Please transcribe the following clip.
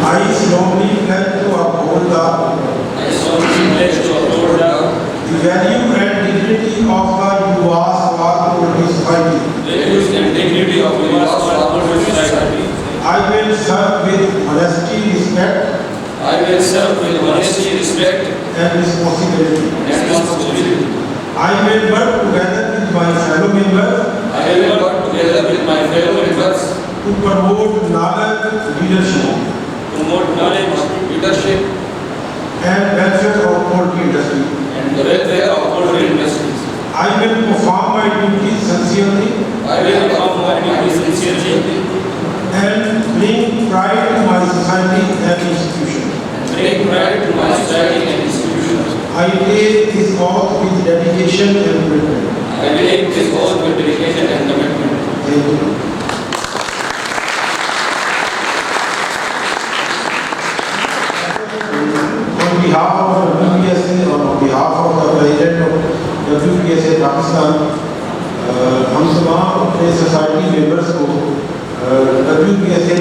I solemnly pledge to uphold the value and dignity of the UVAS Poultry Society. I will serve with honesty, respect, and responsibility. I will work together with my fellow members to promote knowledge, leadership, and welfare of poultry industry. I will perform my duties sincerely and bring pride to my society and institution. I take this oath with dedication and commitment. Thank you. On behalf of WPSA और on behalf of the President of WPSA Pakistan, हम तमाम अपने society members को WPSA